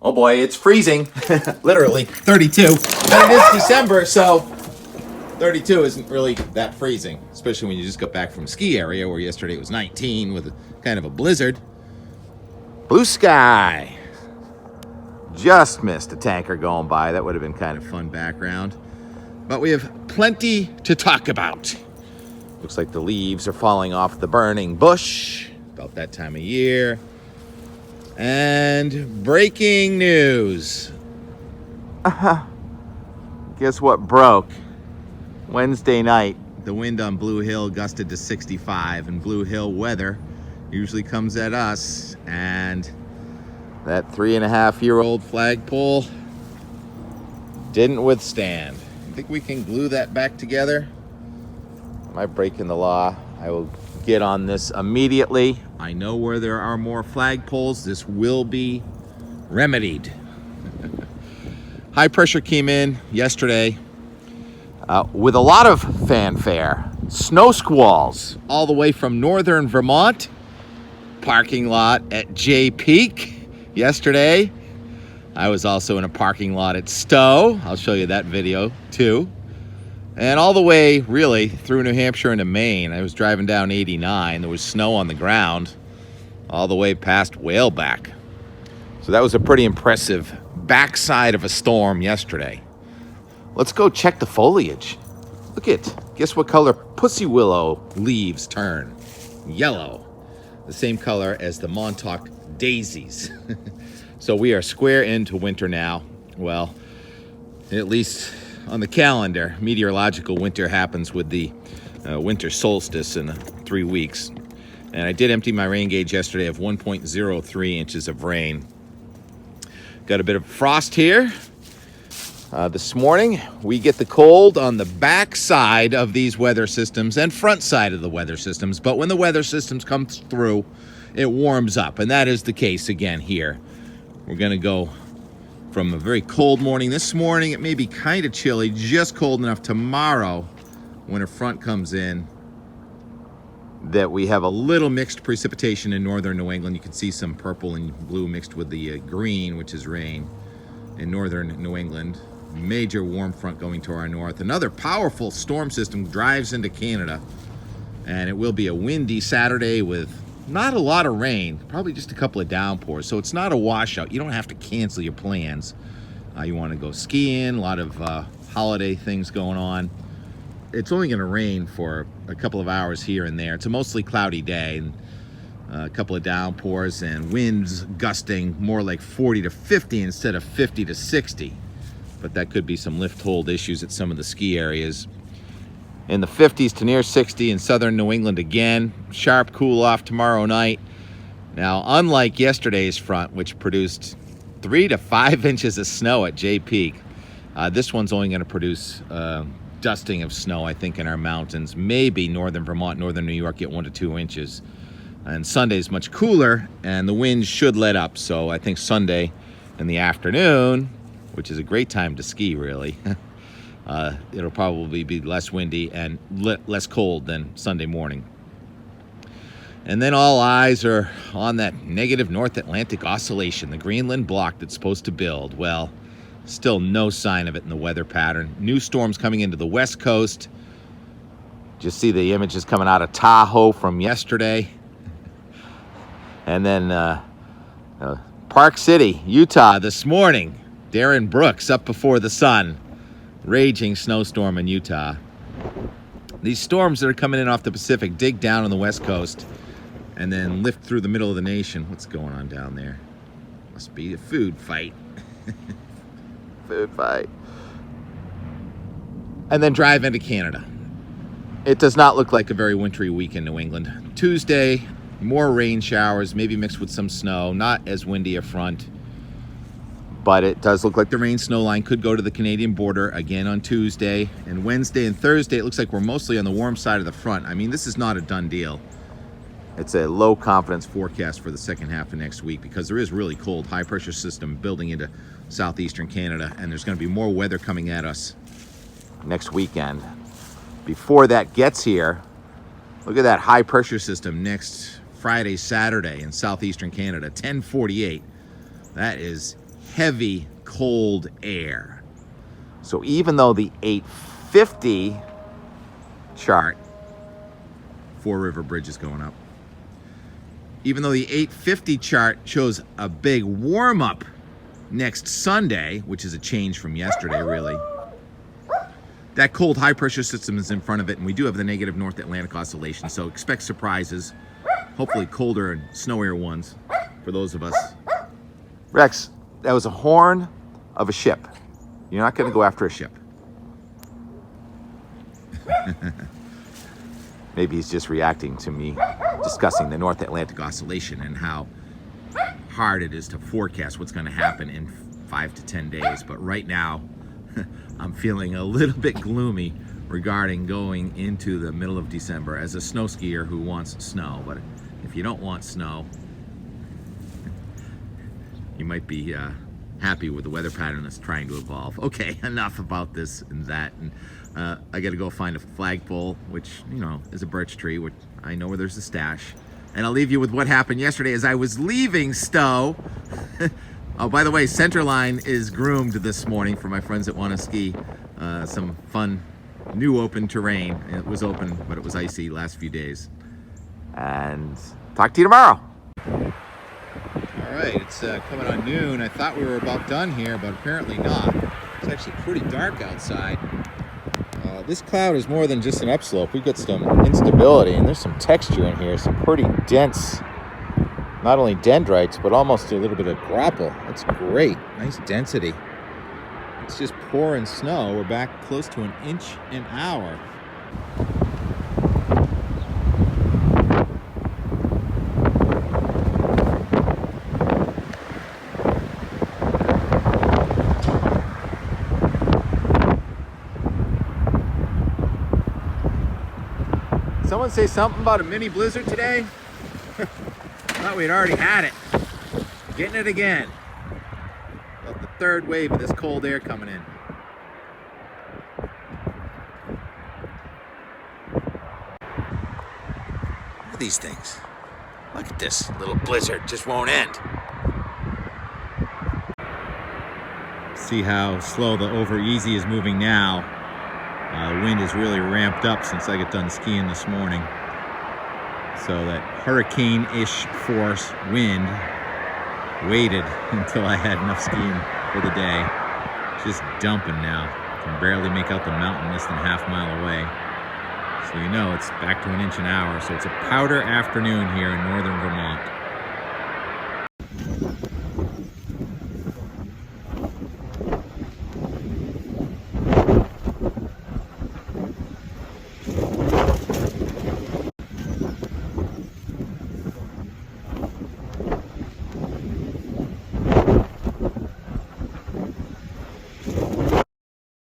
Oh boy, it's freezing. Literally 32. And it is December, so 32 isn't really that freezing, especially when you just got back from a ski area where yesterday it was 19 with kind of a blizzard. Blue sky. Just missed a tanker going by. That would have been kind of fun background. But we have plenty to talk about. Looks like the leaves are falling off the burning bush. About that time of year. And breaking news. Guess what broke? Wednesday night, the wind on Blue Hill gusted to 65, and Blue Hill weather usually comes at us, and that 3.5-year-old flagpole didn't withstand. You think we can glue that back together? Am I breaking the law? I will get on this immediately. I know where there are more flagpoles. This will be remedied. High pressure came in yesterday with a lot of fanfare. Snow squalls all the way from northern Vermont. Parking lot at Jay Peak yesterday. I was also in a parking lot at Stowe. I'll show you that video too. And all the way, really, through New Hampshire into Maine. I was driving down 89. There was snow on the ground all the way past Whaleback. So that was a pretty impressive backside of a storm yesterday. Let's go check the foliage. Look at, guess what color pussy willow leaves turn? Yellow. The same color as the Montauk daisies. So we are square into winter now. Well, at least on the calendar. Meteorological winter happens with the winter solstice in 3 weeks. And I did empty my rain gauge yesterday of 1.03 inches of rain. Got a bit of frost here. This morning, we get the cold on the back side of these weather systems and front side of the weather systems. But when the weather systems come through, it warms up. And that is the case again here. We're going to go from a very cold morning this morning. It may be kind of chilly, just cold enough tomorrow when a front comes in that we have a little mixed precipitation in northern New England. You can see some purple and blue mixed with the green, which is rain in northern New England. Major warm front going to our north. Another powerful storm system drives into Canada, and it will be a windy Saturday with not a lot of rain, probably just a couple of downpours. So it's not a washout. You don't have to cancel your plans. You want to go skiing, a lot of holiday things going on. It's only going to rain for a couple of hours here and there. It's a mostly cloudy day, and a couple of downpours and winds gusting more like 40 to 50 instead of 50 to 60. But that could be some lift-hold issues at some of the ski areas. In the 50s to near 60 in southern New England again. Sharp cool-off tomorrow night. Now, unlike yesterday's front, which produced 3 to 5 inches of snow at Jay Peak, this one's only going to produce dusting of snow, I think, in our mountains. Maybe northern Vermont, northern New York get 1 to 2 inches. And Sunday's much cooler, and the winds should let up. So I think Sunday in the afternoon, which is a great time to ski, really, it'll probably be less windy and less cold than Sunday morning. And then all eyes are on that negative North Atlantic oscillation, the Greenland Block that's supposed to build. Well, still no sign of it in the weather pattern. New storms coming into the west coast. Just see the images coming out of Tahoe from yesterday. And then Park City, Utah this morning. Darren Brooks up before the sun. Raging snowstorm in Utah. These storms that are coming in off the Pacific dig down on the west coast and then lift through the middle of the nation. What's going on down there? Must be a food fight. Food fight. And then drive into Canada. It does not look like a very wintry week in New England. Tuesday, more rain showers, maybe mixed with some snow. Not as windy a front. But it does look like the rain snow line could go to the Canadian border again on Tuesday. And Wednesday and Thursday, it looks like we're mostly on the warm side of the front. I mean, this is not a done deal. It's a low confidence forecast for the second half of next week because there is really cold high pressure system building into southeastern Canada, and there's going to be more weather coming at us next weekend. Before that gets here, look at that high pressure system next Friday, Saturday in southeastern Canada, 1048. That is heavy, cold air. So even though the 850 chart, Four River Bridge is going up, even though the 850 chart shows a big warm-up next Sunday, which is a change from yesterday, really, that cold high-pressure system is in front of it, and we do have the negative North Atlantic oscillation, so expect surprises, hopefully colder and snowier ones for those of us. Rex, that was a horn of a ship. You're not going to go after a ship. Maybe he's just reacting to me discussing the North Atlantic oscillation and how hard it is to forecast what's going to happen in 5 to 10 days. But right now, I'm feeling a little bit gloomy regarding going into the middle of December as a snow skier who wants snow. But if you don't want snow, you might be happy with the weather pattern that's trying to evolve. Okay, enough about this and that. And I got to go find a flagpole, which, you know, is a birch tree, which I know where there's a stash. And I'll leave you with what happened yesterday as I was leaving Stowe. Oh, by the way, Centerline is groomed this morning for my friends that want to ski. Some fun new open terrain. It was open, but it was icy last few days. And talk to you tomorrow. All right, it's coming on noon. I thought we were about done here, but apparently not. It's actually pretty dark outside. This cloud is more than just an upslope. We've got some instability, and there's some texture in here, some pretty dense, not only dendrites, but almost a little bit of grapple. That's great. Nice density. It's just pouring snow. We're back close to 1 inch an hour. Someone say something about a mini blizzard today? Thought we'd already had it. Getting it again. About the third wave of this cold air coming in. Look at these things. Look at this little blizzard. Just won't end. See how slow the over easy is moving now. The wind is really ramped up since I got done skiing this morning. So that hurricane-ish force wind waited until I had enough skiing for the day. Just dumping now. Can barely make out the mountain less than half mile away. So you know it's back to 1 inch an hour. So it's a powder afternoon here in northern Vermont.